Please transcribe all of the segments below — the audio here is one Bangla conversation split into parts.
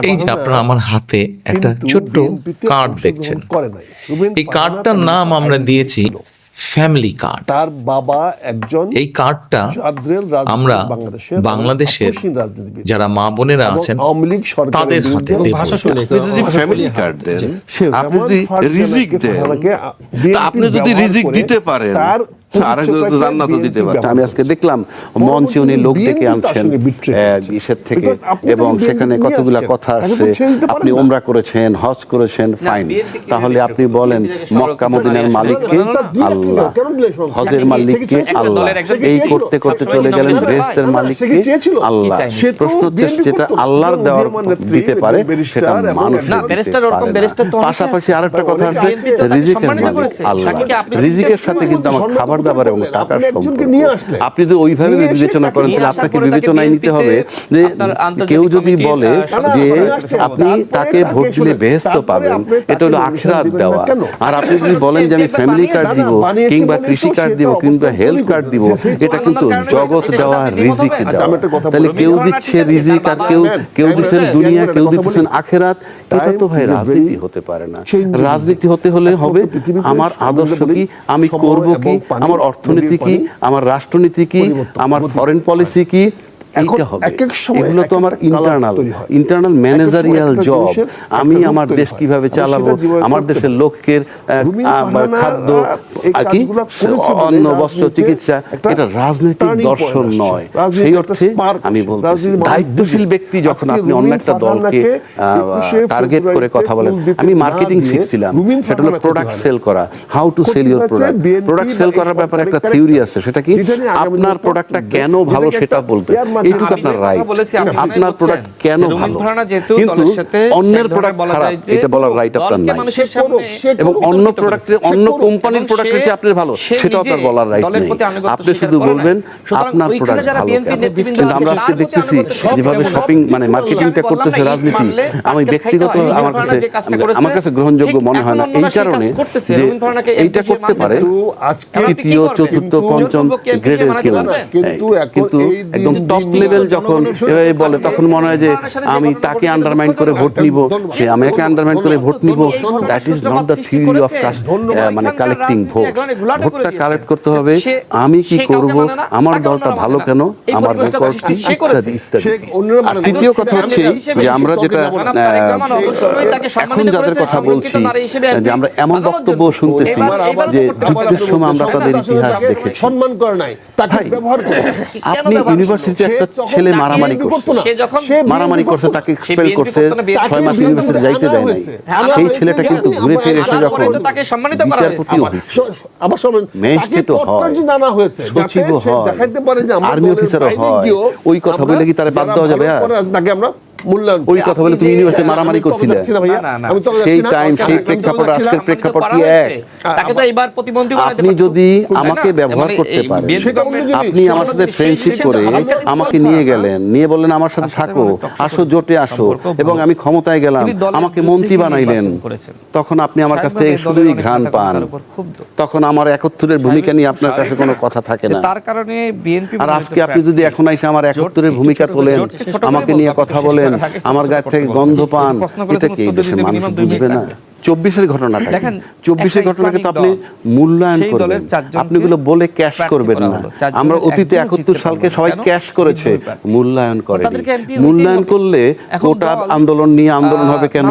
এই যে আপনারা আমার হাতে একটা ছোট্ট কার্ড দেখছেন, এই কার্ডটার নাম আমরা দিয়েছি ফ্যামিলি কার্ড। তার বাবা একজন এই কার্ডটা আমরা বাংলাদেশের যারা মা বোনেরা আছেন তাদের হাতে যদি ফ্যামিলি কার্ড দেন, আপনি যদি রিজিক দেন, আপনি যদি রিজিক দিতে পারেন আরেকজন তো জান্নাতও দিতে পারে। আমি আজকে দেখলাম মঞ্চে উনি লোক ডেকে আনছেন ইসের থেকে, এবং সেখানে কতগুলা কথা আসছে। আপনি উমরা করেছেন, হজ করেছেন, ফাইন। তাহলে আপনি বলেন মক্কা মদিনার মালিককে আল্লাহ, হজের মালিককে আল্লাহ, এই করতে করতে চলে গেলেন বেহেশতের মালিককে আল্লাহ। প্রশ্ন হচ্ছে যেটা আল্লাহর দেওয়ার দিতে পারে সেটা মানুষ পাশাপাশি আরেকটা কথা আছে রিজিকের মালিক আল্লাহ। রিজিকের সাথে কিন্তু আমার খাবার দাবার এবং টাকার সম্পর্ক। আপনি যদি ওইভাবে বিবেচনা করেন তাহলে আপনাকে বিবেচনায় নিতে হবে যে কেউ যদি বলে যে আপনি তাকে ভোট দিলে বেহেশত পাবেন, এটা হলো আখিরাত দেওয়া। আর আপনি যদি বলেন যে আমি ফ্যামিলি কার্ড দিব কিংবা কৃষি কার্ড দিব কিংবা হেলথ কার্ড দিব, এটা কিন্তু জগৎ দেওয়া, রিজিক দেওয়া। তাহলে কেউ দিচ্ছে রিজিক আর কেউ দিচ্ছেন দুনিয়া, কেউ দিচ্ছেন আখিরাত। এটা তো ভাই রাজনীতি হতে পারে না। রাজনীতি হতে হলে হবে আমার আদর্শ কি, আমি করব কি, আমার অর্থনীতি কি, আমার রাষ্ট্রনীতি কি, আমার ফরেন পলিসি কি, এগুলো তো আমার ইন্টারনাল ম্যানেজারিয়াল জব। আমি আমার দেশ কিভাবে চালাবো, আমার দেশের লোকের খাদ্য কি, অন্ন, বস্ত্র, চিকিৎসা, এটা রাজনৈতিক দর্শন নয়। সেই অর্থে আমি বলছি দায়িত্বশীল ব্যক্তি যখন আপনি অন্য একটা দলকে টার্গেট করে কথা বলেন। আমি মার্কেটিং শিখছিলাম, সেটা হলো প্রোডাক্ট সেল করা, how to sell your product. Product sell করার ব্যাপারে একটা থিওরি আছে, সেটা কি আপনার প্রোডাক্টটা কেন ভালো সেটা বলতে, এইটুকু আপনার রাইট। আপনার প্রোডাক্ট কেন ভালো, কিন্তু অন্যের প্রোডাক্ট খারাপ এটা বলার রাইট আপনার নাই। এবং অন্য প্রোডাক্টের, অন্য কোম্পানির প্রোডাক্টের চেয়ে আপনার ভালো সেটা আপনার বলার রাইট নেই। আপনি শুধু বলবেন আপনার প্রোডাক্ট ভালো কেন। কিন্তু আমরা আজকে দেখতেছি যেভাবে শপিং মানে মার্কেটিংটা করতেছে রাজনীতি, আমি ব্যক্তিগত আমার কাছে গ্রহণযোগ্য মনে হয় না। এই কারণে যে এইটা করতে পারে তৃতীয়, চতুর্থ, পঞ্চম গ্রেডের কেউ, কিন্তু একদম টপ লেভেল যখন বলে তখন মনে হয় যে আমি তাকে আন্ডারমাইন করে ভোট নিব, সে আমাকে আন্ডারমাইন করে ভোট নিব। That is not the theory of মানে কালেক্টিং ভোট। ভোটটা কালেক্ট করতে হবে আমি কি করব, আমার দলটা ভালো কেন, আমার রেকর্ড কি, ইত্যাদি ইত্যাদি। আর তৃতীয় কথা হচ্ছে যে আমরা যেটা এখন যাদের কথা বলছি, যে আমরা এমন বক্তব্য শুনতেছি যে যুদ্ধের সময় আমরা তাদের ইতিহাস দেখেছি। আপনি ইউনিভার্সিটিতে একটা ছেলে মারামারি করছে, তাকে এক্সপেল করছে, 6 মাস ইউনিভার্সিটি যাইতে দেয় নাই। সেই ছেলেটা কিন্তু ঘুরে ফিরে এসে যখন বিচারপতিও হয়েছে, ম্যাজিস্ট্রেটও হয়, সচিবও হয়, আর্মি অফিসারও হয়, ওই কথা বলে কি তারা বাদ দেওয়া যাবে? ওই কথা বলে তুমি ইউনিভার্সিটি মারামারি করছিলে, সেই টাইম, সেই প্রেক্ষাপট, আজকের প্রেক্ষাপট কি এক? আপনি যদি আমাকে ব্যবহার করতে পারেন, আপনি আমার সাথে ফ্রেন্ডশিপ করে আমাকে নিয়ে গেলেন, নিয়ে বললেন আমার সাথে থাকো, আসো জোটে আসো, এবং আমি ক্ষমতায় গেলাম, আমাকে মন্ত্রী বানাইলেন, তখন আপনি আমার কাছ থেকে শুধুই ঘ্রাণ পান। তখন আমার 71-এর ভূমিকা নিয়ে আপনার কাছে কোনো কথা থাকে না। আর আজকে আপনি যদি এখন এসে আমার 71-এর ভূমিকা তোলেন, আমাকে নিয়ে কথা বলেন, আমার গায়ে থেকে গন্ধ পান, এটা কি এই দেশের মানুষ বুঝবে না? 24-এর ঘটনাটা দেখেন, 24-এর ঘটনাকে তো আপনি মূল্যায়ন করবেন, আপনি এগুলো বলে ক্যাশ করবেন না। আমরা অতীতে 71 সালকে সবাই ক্যাশ করেছে, মূল্যায়ন করেনি। মূল্যায়ন করলে কোটা আন্দোলন নিয়ে আন্দোলন হবে কেন?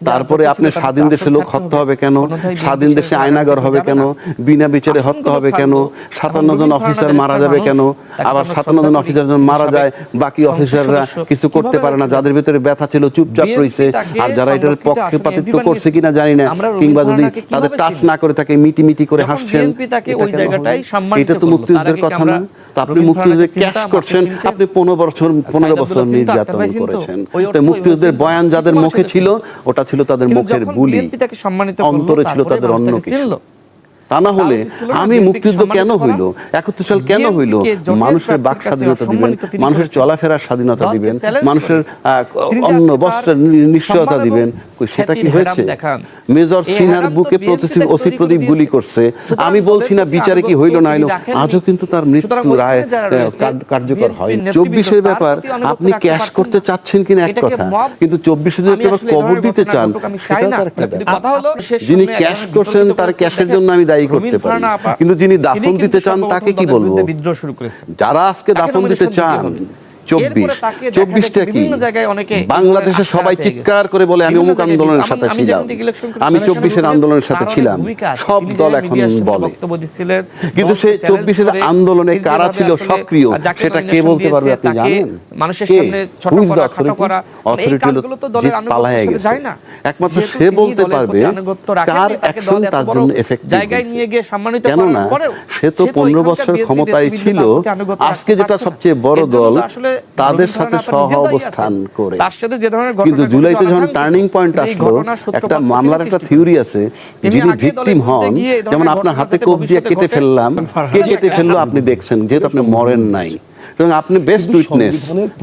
তারপরে আপনি স্বাধীন দেশে লোক হত্যা হবে কেন? স্বাধীন দেশে আয়নাগর হবে কেন? বিনা বিচারে হত্যা হবে কেন? 57 জন অফিসার মারা যাবে কেন? আবার 57 জন অফিসার যখন মারা যায়, বাকি অফিসাররা কিছু করতে পারে না, যাদের ভিতরে ব্যথা ছিল চুপচাপ রয়েছে। আর যারা এটার পক্ষপাতিত্ব করছে কিনা জানি না, কিংবা যদি তাদের টাচ না করে তাকে মিটি মিটি করে হাসছেন, এটা তো মুক্তিযুদ্ধের কথা না। তো আপনি মুক্তিযুদ্ধে ক্যাশ করছেন, আপনি 15 বছর নির্যাতন করেছেন। মুক্তিযুদ্ধের বয়ান যাদের মুখে ছিল, ওটা ছিল তাদের মুখের বুলি, অন্তরে ছিল তাদের অন্য কিছু। তা না হলে আমি মুক্তিযুদ্ধ কেন হইল, 71 সাল কেন হইল, মানুষের বাক স্বাধীনতা দিবেন, মানুষের চলাফেরার স্বাধীনতা দিবেন, মানুষের অন্ন বস্ত্রের নিশ্চয়তা দিবেন, সেটা কি হয়েছে? মেজর সিনহার বুকে ওসি প্রদীপ গুলি করছে, আমি বলছি না বিচারে কি হইল না হইল, আজও কিন্তু তার মৃত্যু রায় কার্যকর হয়। 24-এর ব্যাপার আপনি ক্যাশ করতে চাচ্ছেন কিনা এক কথা, কিন্তু 24-এ যদি আবার কবর দিতে চান সেটাও তার একটা ব্যাপার। যিনি ক্যাশ করছেন তার ক্যাশের জন্য আমি দায়ী করতে পারি, কিন্তু যিনি দাফন দিতে চান তাকে কি বলবো? যারা আজকে দাফন দিতে চান 24টা কি বাংলাদেশে সবাই চিৎকার করে বলে আমি অমুক আন্দোলনের সাথে ছিলাম, আমি 24-এর আন্দোলনের সাথে ছিলাম, সব দল এখন বলে, কিন্তু সেই 24-এর আন্দোলনে কারা ছিল সক্রিয় সেটা কে বলতে পারবে? আপনি জানেন? অথরিটি পালায় গেছে, একমাত্র সে বলতে পারবে কার অ্যাকশন তার জন্য এফেক্টিভ। কেননা সে তো 15 বছর ক্ষমতায় ছিল, আজকে যেটা সবচেয়ে বড় দল তাদের সাথে সহ অবস্থান করে। কিন্তু জুলাইতে যখন টার্নিং পয়েন্ট আসলো, একটা মামলার একটা থিওরি আছে, যিনি ভিকটিম হন, যেমন আপনার হাতে কোপ দিয়ে কেটে ফেললাম, কে কেটে ফেললো আপনি দেখছেন, যেহেতু আপনি মরেন নাই, এবং আপনি বেস্ট উইটনেস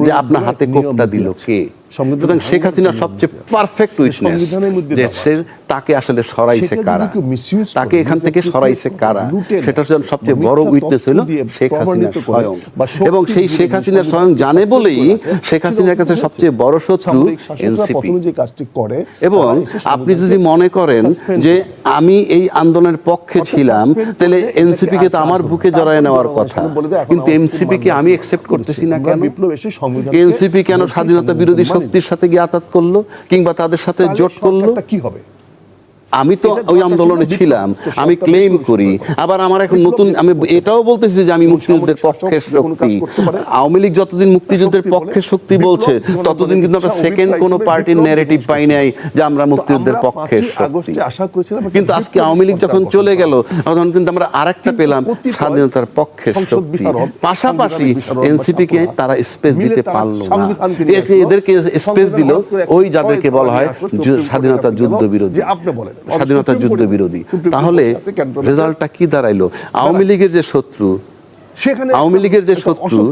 যে আপনার হাতে কোপটা দিল কে। সুতরাং শেখ হাসিনার সবচেয়ে পারফেক্ট উইটনেস যে সে তাকে আসলে সরাইছে কারা, তাকে এখান থেকে সরাইছে কারা, সেটা সবচেয়ে বড় উইটনেস হলো শেখ হাসিনা স্বয়ং। এবং সেই শেখ হাসিনা স্বয়ং জানে বলেই শেখ হাসিনার কাছে সবচেয়ে বড় শত্রু এনসিপি। এবং আপনি যদি মনে করেন যে আমি এই আন্দোলনের পক্ষে ছিলাম, তাহলে এনসিপি কে তো আমার বুকে জড়ায় নেওয়ার কথা, কিন্তু এনসিপি কে আমি অ্যাকসেপ্ট করতেছি না কেন? এনসিপি কেন স্বাধীনতা বিরোধী শক্তির সাথে গিয়ে আঘাত করলো কিংবা তাদের সাথে জোট করলো? কি হবে? আমি তো ওই আন্দোলনে ছিলাম, আমি ক্লেম করি। আবার আমার এখন নতুন, আমি এটাও বলতেছি যে আমি মুক্তিযুদ্ধের পক্ষের শক্তি। আওয়ামী লীগ যতদিন মুক্তিযুদ্ধের পক্ষের শক্তি বলছে, ততদিন কিন্তু আমরা সেকেন্ড কোনো পার্টির ন্যারেটিভ পাই নাই যে আমরা মুক্তিযুদ্ধের পক্ষের শক্তি। কিন্তু আজকে আওয়ামী লীগ যখন চলে গেল, তখন কিন্তু আমরা আরেকটা পেলাম, স্বাধীনতার পক্ষের শক্তি। পাশাপাশি এনসিপি কে তারা স্পেস দিতে পারলো না, এদেরকে স্পেস দিল ওই যাদেরকে বলা হয় স্বাধীনতা যুদ্ধ বিরোধী, স্বাধীনতা যুদ্ধ বিরোধী। তাহলে রেজাল্টটা কি দাঁড়াইলো? আওয়ামী লীগের যে শত্রু, আওয়ামী লীগের যে শত্রু,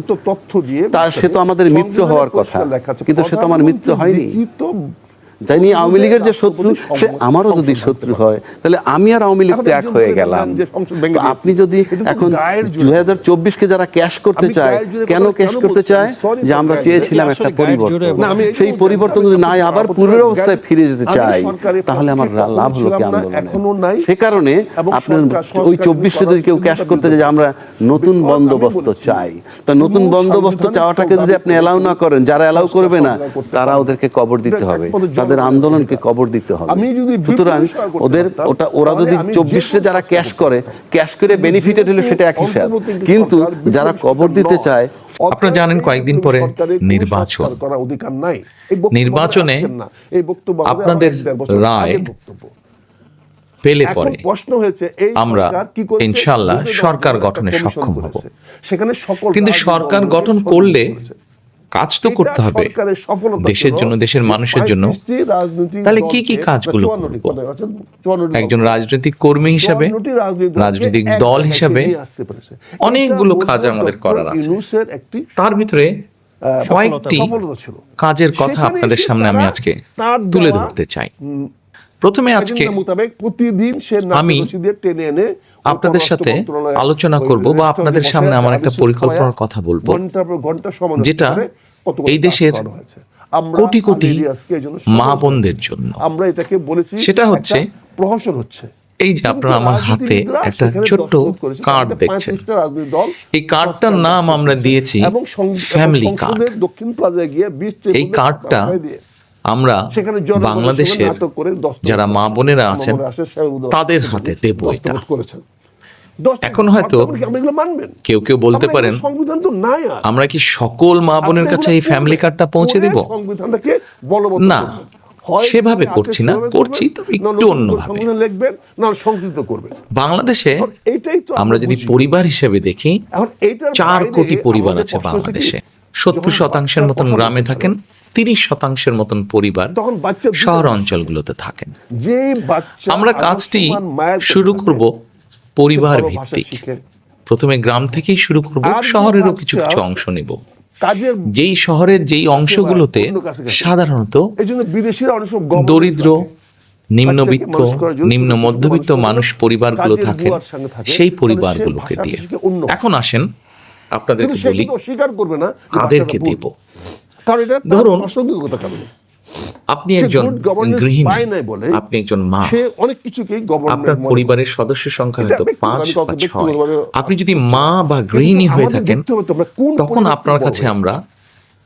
তার সে তো আমাদের মিত্র হওয়ার কথা, কিন্তু সে তো আমার মিত্র হয়নি। জানি আওয়ামী লীগের যে শত্রু, সে আমারও যদি শত্রু হয়, তাহলে আমি আর আওয়ামী লীগ তো এক হয়ে গেলাম। আপনি যদি এখন 2024-কে যারা ক্যাশ করতে চায়, কেন ক্যাশ করতে চায়? যে আমরা চেয়েছিলাম একটা পরিবর্তন, সেই পরিবর্তন যদি নাই আবার পূর্বের অবস্থায় ফিরে যেতে চাই, তাহলে আমার লাভ হলো কি আন্দোলনে? সে কারণে আপনার ওই 24-কে যদি কেউ ক্যাশ করতে চায়, আমরা নতুন বন্দোবস্ত চাই, তা নতুন বন্দোবস্ত চাওয়াটাকে যদি আপনি এলাও না করেন, যারা এলাও করবে না তারা ওদেরকে কবর দিতে হবে, তাদের আন্দোলনকে কবর দিতে হবে। সুতরাং ওরা যদি 24-এ যারা ক্যাশ করে, ক্যাশ করে বেনিফিটেড হলে সেটা এক হিসাব, কিন্তু যারা কবর দিতে চায়। আপনারা জানেন কয়েকদিন পরে নির্বাচন, নির্বাচনে আপনাদের রায় পেলে পরে আমরা ইনশাআল্লাহ সরকার গঠনে সক্ষম হব। কিন্তু সরকার গঠন করলে কাজ তো করতে হবে দেশের জন্য, দেশের মানুষের জন্য। তাহলে কি কি কাজগুলো করব? একজন রাজনৈতিক কর্মী হিসাবে, রাজনৈতিক দল হিসাবে অনেকগুলো কাজ আমাদের করার আছে। তার ভিতরে কয়েকটি কাজের কথা আপনাদের সামনে আমি আজকে তুলে ধরতে চাই। প্রথমে আজকে আমি আপনাদের সাথে আলোচনা করব বা আপনাদের সামনে আমার একটা পরিকল্পনার কথা বলবো, যেটা এই দেশের কোটি কোটি মা বোনদের জন্য। সেটা হচ্ছে এই যে আপনারা আমার হাতে একটা ছোট্ট কার্ড দেখছেন, এই কার্ডটার নাম আমরা দিয়েছি ফ্যামিলি কার্ড। এই কার্ডটা আমরা বাংলাদেশের যারা মা বোনেরা আছেন তাদের হাতে দেব। এটা এখন হয়তো কেউ কেউ বলতে পারেন, আমরা কি সকল মা বোনের কাছে এই ফ্যামিলি কার্ডটা পৌঁছে দেব? না, সেভাবে করছি না, করছি তো একটু অন্যভাবে। বাংলাদেশে আমরা যদি পরিবার হিসেবে দেখি, 4 কোটি পরিবার আছে বাংলাদেশে। 70% মতন গ্রামে থাকেন, 30% মতন পরিবার শহর অঞ্চলগুলোতে থাকেন। আমরা কাজটি শুরু করব পরিবার ভালো ভাষা ভিত্তিক। শিখে, প্রথমে গ্রাম থেকেই শুরু করব, আর শহরেরও বাচ্চা কিছু কিছু অংশ নেব। কাজের যেই শহরের যেই অংশগুলোতে অন্য কাছে গেছে। সাধারণত এই জন্য বিদেশিরা অনেক সময় governance দরিদ্র, রাখে। নিম্নবিত্ত, বাচ্চাকে মানুষ করার জন্য নিম্ন ছোট ছোট মধ্যবিত্ত মানুষ পরিবারগুলো কাজের থাকেন, বুয়ার সঙ্গে থাকে, সেই তাহলে পরিবারগুলোকে সে ভাষা দিয়ে। শিখে অন্য। এখন আসেন আপনাদেরকে কিন্তু সে বলি কিন্তু অস্বীকার করবে না যে কাদেরকে ভাষাটা ভুল। দেব। কারণ এটা তার ধরুন, প্রাসঙ্গিকতার কারণে। আপনি সে একজন good governance গৃহিণী, পায় নাই বলে আপনি একজন মা, সে অনেক কিছুকেই আপনার গভর্নমেন্ট পরিবারের সদস্য সংখ্যা এটা হয়তো ব্যক্তিগত, 5 আমি বা কাউকে 6। ব্যক্তিগতভাবে আপনি যদি মা বা গৃহিণী হয়ে আমাদের থাকেন, দেখতে হবে তো আমরা কোন তখন পরিবেশ আপনার থেকে কাছে বড় আমরা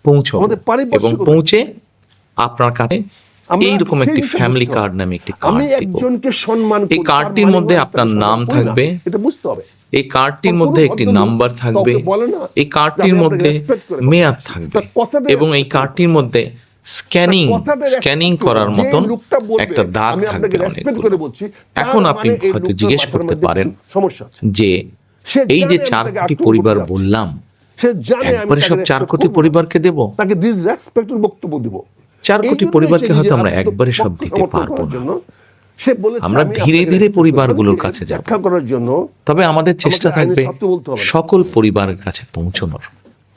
পৌঁছাবো আমাদের পারিপার্শ্বিক এবং পৌঁছে আপনার কাছে আমরা এইরকম সেই একটি জিনিসটা ফ্যামিলি বুঝতে হবে। কার্ড নামে একটি আমি কার্ড দিব। একজনকে সম্মান করি, এই তার কার্ডটির মানে মধ্যে আমি আপনার তাকে নাম সম্মান করি না। থাকবে, এটা বুঝতে হবে। এই কার্ডটির কোনো মধ্যে একটি ভদ্রলোক নাম্বার থাকবে, কাউকে বলে না এই যে কার্ডটির আমি আপনাকে মধ্যে respect করে মেয়াদ বলছি। থাকবে তার কথাটা এবং এই respect কার্ডটির মধ্যে স্ক্যানিং করার যে মতন লোকটা বলবে, একটা দাগ আমি আপনাকে থাকবে রেসপেক্ট অনেকগুলো। করে বলছি, তার এখন মানে আপনি এই হয়তো লোকটার জিজ্ঞেস মাথার করতে মধ্যে পারেন কিছু সমস্যা আছে। যে সে এই যে জানে 4 আমি তাকে কোটি আক্রমণ পরিবার করতে যাচ্ছি। বললাম, সে জানে আমি একবারে তাকে সব 4 respect কোটি করবো না। পরিবারকে দেব? তাকে ডিসরেসপেক্টের বক্তব্য দিব। 4 কোটি এই জন্যই পরিবারকে সে হয়তো আমরা নিজের একবারে সব পক্ষ দিতে সমর্থন পারবো করার না। জন্য সে বলেছে, আমরা আমি ধীরে আপনাকে ধীরে respect পরিবারগুলোর করবো। কাছে যাব। ব্যাখ্যা করার জন্য, তবে আমাদের চেষ্টা আমাকে আইনের থাকবে শর্ত বলতে হবে না। সকল পরিবারের কাছে পৌঁছানোর।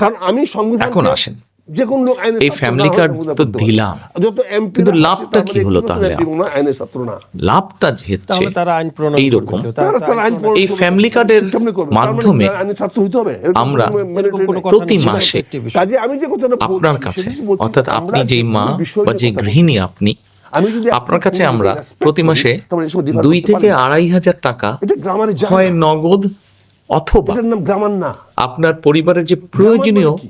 কারণ আমি সংবিধান এখন আসেন, যে কোন লোক আইনের এই ছাত্র family না card হয় সংবিধান তো করতে পারে। দিলাম। যত এমপি কিন্তু লাভটা কি হলো তাহলে? আইনের ছাত্র না। লাভটা হচ্ছে তাহলে তারা আইন প্রণয়ন এইরকম, করবে। তারা আইন প্রণয়ন এই করবে। ফ্যামিলি কার্ডের কেমনে করবে? তার মানে মাধ্যমে আইনের ছাত্র হইতে হবে? এরকম আমরা কোনো mandatory কোনো নেই। কথা প্রতি নেই, সেটা মাসে একটি বিষয়। কাজে আমি যে কথাটা বলছি, আপনার সেটা কাছে, বলছি, অর্থাৎ আমরা আপনি যেই মা যে বিষয় বা নিয়ে যে কথা বলছি, গৃহিণী আপনি, আমি যদি আপনার কাছে আপনাকে আমরা respect প্রতি করি, মাসে তাহলে এই সময় differ 2 করতে থেকে পারি না। 2,500 টাকা এটা গ্রামারে যায় হয় না। নগদ অথবা এটার নাম গ্রামার না। আপনার পরিবারের যে প্রয়োজনীয় মানে কি?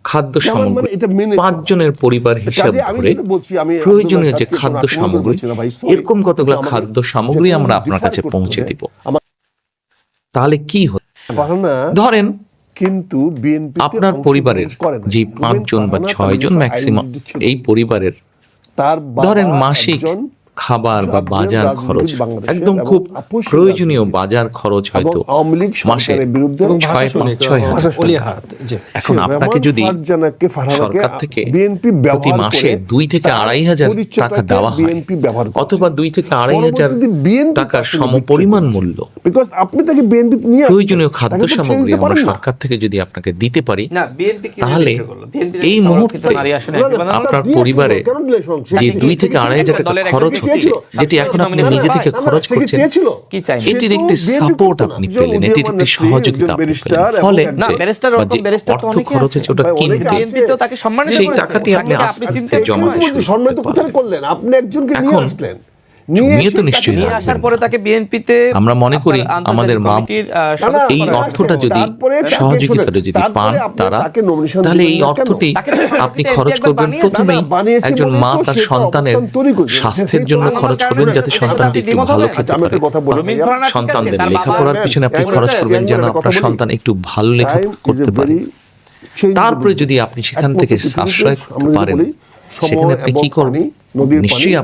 খাদ্য গ্রামার সামগ্রী, মানে এটা মেনে 5 জনের পরিবার হিসাব কাজে আমি ধরে যেটা বলছি, আমি প্রয়োজনীয় আব্দুল্লাহ যে সাহেবকে খাদ্য কোনো আক্রমণ সামগ্রী, করছি না ভাই, sorry। এরকম কতগুলো আমাকে খাদ্য সামগ্রী যে আমরা কোনো আপনার differ কাছে করতে পৌঁছে হবে। দিব। আমার তাহলে কি হতো? ফারহানা ধরেন কিন্তু বিএনপি আপনার পরিবারের যে 5 জন বা 6 জন ম্যাক্সিমাম এই পরিবারের তার ধরেন মাসিক খাবার বা বাজার খরচ, একদম খুব প্রয়োজনীয় বাজার খরচ হয়তো মাসে 6,500 এখন আপনাকে যদি সরকার থেকে প্রতি মাসে 2 থেকে 2,500 টাকা দেওয়া হয়, অথবা 2 থেকে 2,500 টাকার সমপরিমাণ মূল্য বিকজ আপনি তাকে বিএনপি নিয়ে প্রয়োজনীয় খাদ্য সামগ্রী আমরা সরকার থেকে যদি আপনাকে দিতে পারি, তাহলে এই মুহূর্তে আপনার পরিবারে যে 2 থেকে 2,500 টাকা খরচ হচ্ছে, যেটি এখন আপনি নিজে থেকে খরচ করছেন, এটির একটি সাপোর্ট আপনি পেলেন, এটির একটি সহযোগিতা আপনি পেলেন। ফলে অর্থ খরচ হচ্ছে ওটা কিনতে, সেই টাকাটি আপনি আস্তে আস্তে জমাতে শুরু সম্মানিত করতে কোথায় পারবেন। করলেন? আপনি একজনকে নিয়ে এখন আসলেন, জমিয়ে তো নিশ্চয়ই নিয়ে রাখবেন আসার না। পরে তাকে বিএনপিতে আমরা মনে করি আমাদের মা এই অর্থটা যদি সহযোগিতাটা যদি পান তারা, তাহলে এই অর্থটি আপনি খরচ করবেন প্রথমেই একজন মা তার সন্তানের স্বাস্থ্যের জন্য খরচ করবেন, যাতে সন্তানটি একটু ভালো খেতে পারে। সন্তানদের লেখাপড়ার পিছনে আপনি খরচ করবেন যেন আপনার সন্তান একটু ভালো লেখাপড়া করতে পারে। তারপরে যদি আপনি সেখান থেকে সাশ্রয় করতে পারেন, সেখানে আপনি কি করবেন? নিশ্চয়ই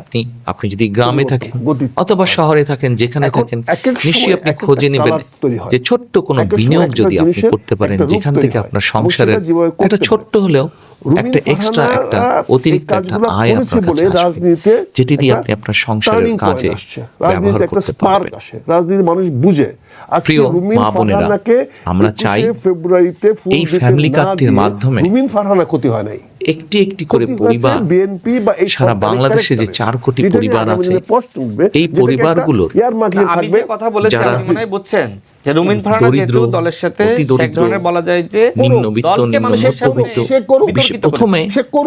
আপনি যদি গ্রামে থাকেন অথবা শহরে থাকেন, যেখানে থাকেন, নিশ্চয়ই আপনি খোঁজে নেবেন যে ছোট্ট কোনো বিনিয়োগ যদি আপনি করতে পারেন, যেখান থেকে আপনার সংসারের একটা ছোট্ট হলেও একটা এক্সট্রা, একটা অতিরিক্ত একটা আয় আপনার কাছে আসবে, যেটি দিয়ে আপনি আপনার সংসারের কাজে ব্যবহার করতে পারবেন। রাজনীতি মানুষ বুঝে। প্রিয় মা বোনেরা, আমরা চাই ফেব্রুয়ারিতে এই ফ্যামিলি কার্ডটির মাধ্যমে রুমিন ফারহানা ক্ষতি হয় নাই, একটি একটি করে পরিবার, বিএনপি বা এই সারা বাংলাদেশে যে 4 কোটি পরিবার আছে, এই পরিবারগুলোর আমি যে কথা বলেছি আপনি মনে হয় বুঝছেন যে রুমিন ফারহানা যেহেতু দলের সাথে এক ধরনের বলা যায় যে নিম্নবিত্ত, নিম্নমধ্যবিত্ত, প্রথমে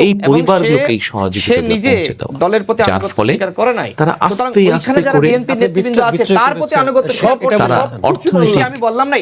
এই পরিবারগুলোকে সহযোগিতা পৌঁছে দেওয়া, দলের প্রতি যার আনুগত্য ফলে স্বীকার করে নাই, তারা আস্তে আস্তে করে বিএনপি নেতৃবৃন্দ আছে তার প্রতি আনুগত্য তারা অর্থনৈতিক আমি বললাম না